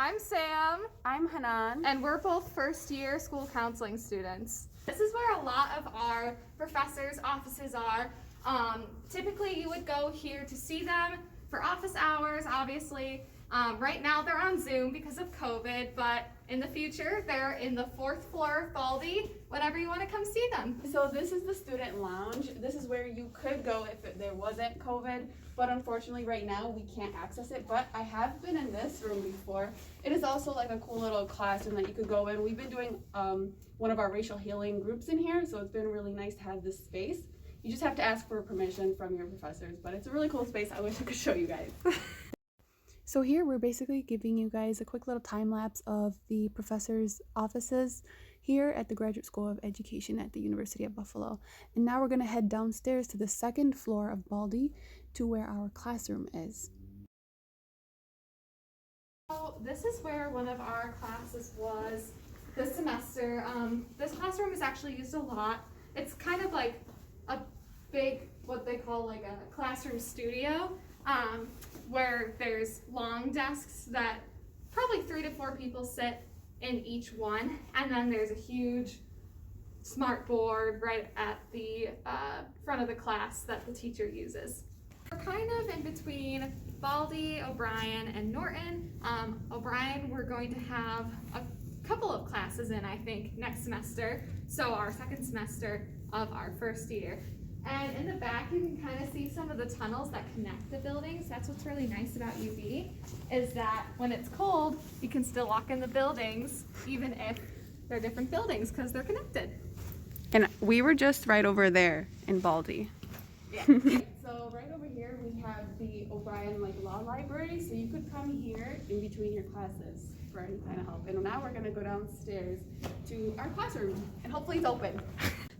I'm Sam. I'm Hanan. And we're both first-year school counseling students. This is where a lot of our professors' offices are. Typically, you would go here to see them for office hours, obviously. Right now, they're on Zoom because of COVID, but in the future, they're in the 4th floor of Baldy, whenever you want to come see them. So this is the student lounge. This is where you could go if there wasn't COVID, but unfortunately right now we can't access it, but I have been in this room before. It is also like a cool little classroom that you could go in. We've been doing one of our racial healing groups in here, so it's been really nice to have this space. You just have to ask for permission from your professors, but it's a really cool space. I wish I could show you guys. So here we're basically giving you guys a quick little time lapse of the professors' offices here at the Graduate School of Education at the University of Buffalo. And now we're going to head downstairs to the 2nd floor of Baldy to where our classroom is. So this is where one of our classes was this semester. This classroom is actually used a lot. It's kind of like a big, what they call like a classroom studio. Where there's long desks that probably 3 to 4 people sit in each one, and then there's a huge smart board right at the front of the class that the teacher uses. We're kind of in between Baldy, O'Brien, and Norton. O'Brien, we're going to have a couple of classes in, I think, next semester, so our 2nd semester of our 1st year. And in the back, you can kind of see some of the tunnels that connect the buildings. That's what's really nice about UB, is that when it's cold, you can still walk in the buildings, even if they're different buildings, because they're connected. And we were just right over there in Baldy. Yeah. So right over here, we have the O'Brien Law Library, so you could come here in between your classes for any kind of help. And now we're going to go downstairs to our classroom, and hopefully it's open.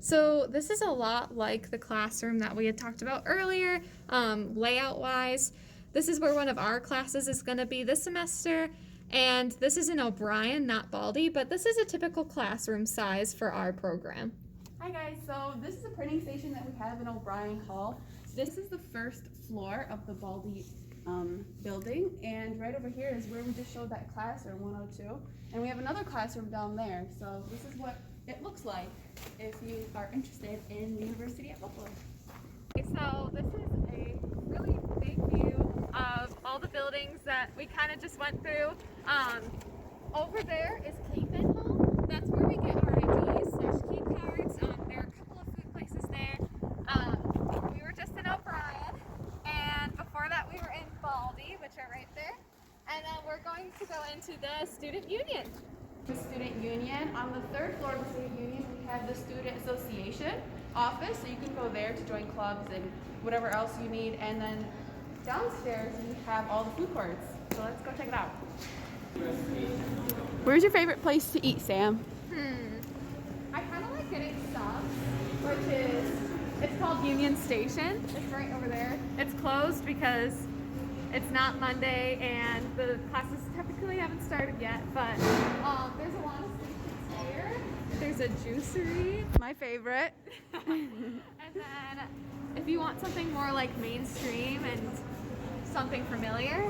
So this is a lot like the classroom that we had talked about earlier, layout-wise. This is where one of our classes is going to be this semester, and this is in O'Brien, not Baldy, but this is a typical classroom size for our program. Hi guys, so this is a printing station that we have in O'Brien Hall. This is the 1st floor of the Baldy building, and right over here is where we just showed that classroom 102, and we have another classroom down there. So this is what it looks like if you are interested in the University at Buffalo. Okay, so this is a really big view of all the buildings that we kind of just went through. Over there is Caveman Hall. That's where we get our IDs/key cards. There are a couple of food places there. We were just in O'Brien, and before that we were in Baldy, which are right there. And then we're going to go into the Student Union. The Student Union. On the 3rd floor of the Student Union, we have the Student Association office, so you can go there to join clubs and whatever else you need. And then downstairs, we have all the food courts. So let's go check it out. Where's your favorite place to eat, Sam? I kind of like getting subs, which is, it's called Union Station. It's right over there. It's closed because it's not Monday and the classes technically haven't started yet, but there's a lot of stations here. There's a juicery. My favorite. And then if you want something more like mainstream and something familiar,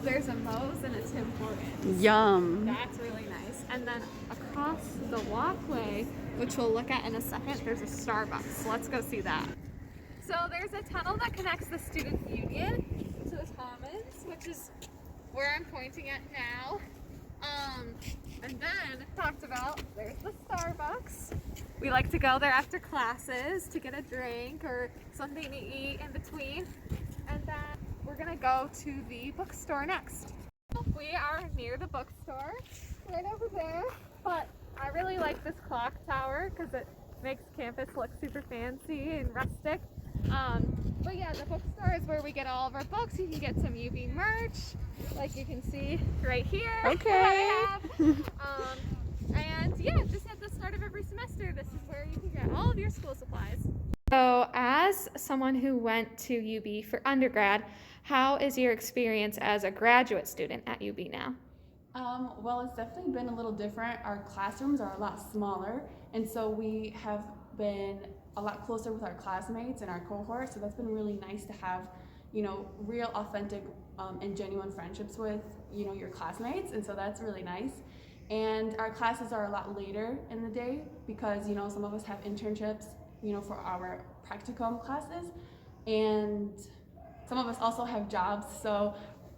there's a Moe's and a Tim Hortons. Yum. That's really nice. And then across the walkway, which we'll look at in a second, there's a Starbucks. So let's go see that. So there's a tunnel that connects the Student Union to the Commons, which is where I'm pointing at now. And then talked about, there's the Starbucks. We like to go there after classes to get a drink or something to eat in between. And then we're gonna go to the bookstore next. We are near the bookstore, right over there, but I really like this clock tower because it makes campus look super fancy and rustic. But yeah, the bookstore is where we get all of our books. You can get some UB merch, like you can see right here. Okay. And yeah, just at the start of every semester, this is where you can get all of your school supplies. So as someone who went to UB for undergrad, how is your experience as a graduate student at UB now? Well, it's definitely been a little different. Our classrooms are a lot smaller, and so we have been a lot closer with our classmates and our cohort, so that's been really nice to have, you know, real authentic and genuine friendships with, you know, your classmates, and so that's really nice. And our classes are a lot later in the day because, you know, some of us have internships, you know, for our practicum classes, and some of us also have jobs, so,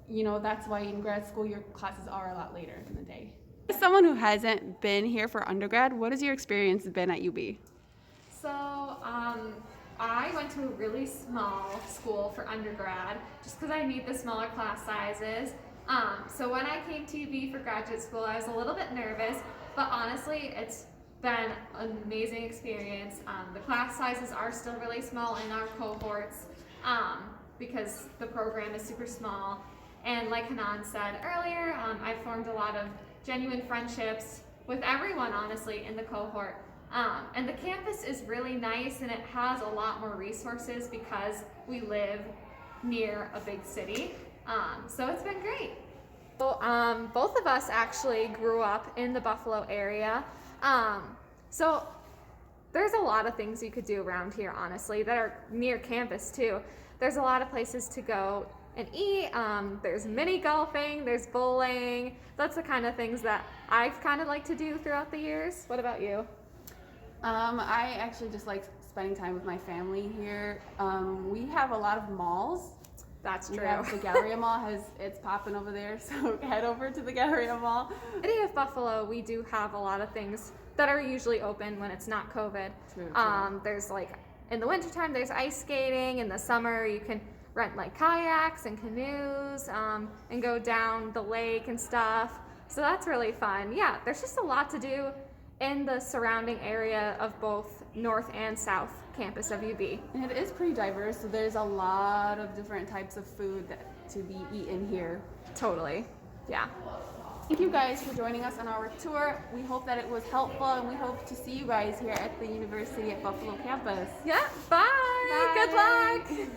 you know, that's why in grad school your classes are a lot later in the day. As someone who hasn't been here for undergrad, what has your experience been at UB? So, I went to a really small school for undergrad just because I need the smaller class sizes. So when I came to UB for graduate school, I was a little bit nervous, but honestly, it's been an amazing experience. The class sizes are still really small in our cohorts because the program is super small. And like Hanan said earlier, I've formed a lot of genuine friendships with everyone, honestly, in the cohort. And the campus is really nice, and it has a lot more resources because we live near a big city. So it's been great. So, both of us actually grew up in the Buffalo area. So there's a lot of things you could do around here, honestly, that are near campus too. There's a lot of places to go and eat. There's mini golfing, there's bowling. That's the kind of things that I've kind of liked to do throughout the years. What about you? I actually just like spending time with my family here. We have a lot of malls. That's true. We have the Galleria Mall it's popping over there, so head over to the Galleria Mall. In the city of Buffalo, we do have a lot of things that are usually open when it's not COVID. True. There's like, in the wintertime, there's ice skating. In the summer, you can rent like kayaks and canoes and go down the lake and stuff. So that's really fun. Yeah, there's just a lot to do in the surrounding area of both North and South campus of UB. And it is pretty diverse, so there's a lot of different types of food to be eaten here. Totally. Yeah. Thank you guys for joining us on our tour. We hope that it was helpful, and we hope to see you guys here at the University at Buffalo campus. Yeah, bye. Bye. Good luck.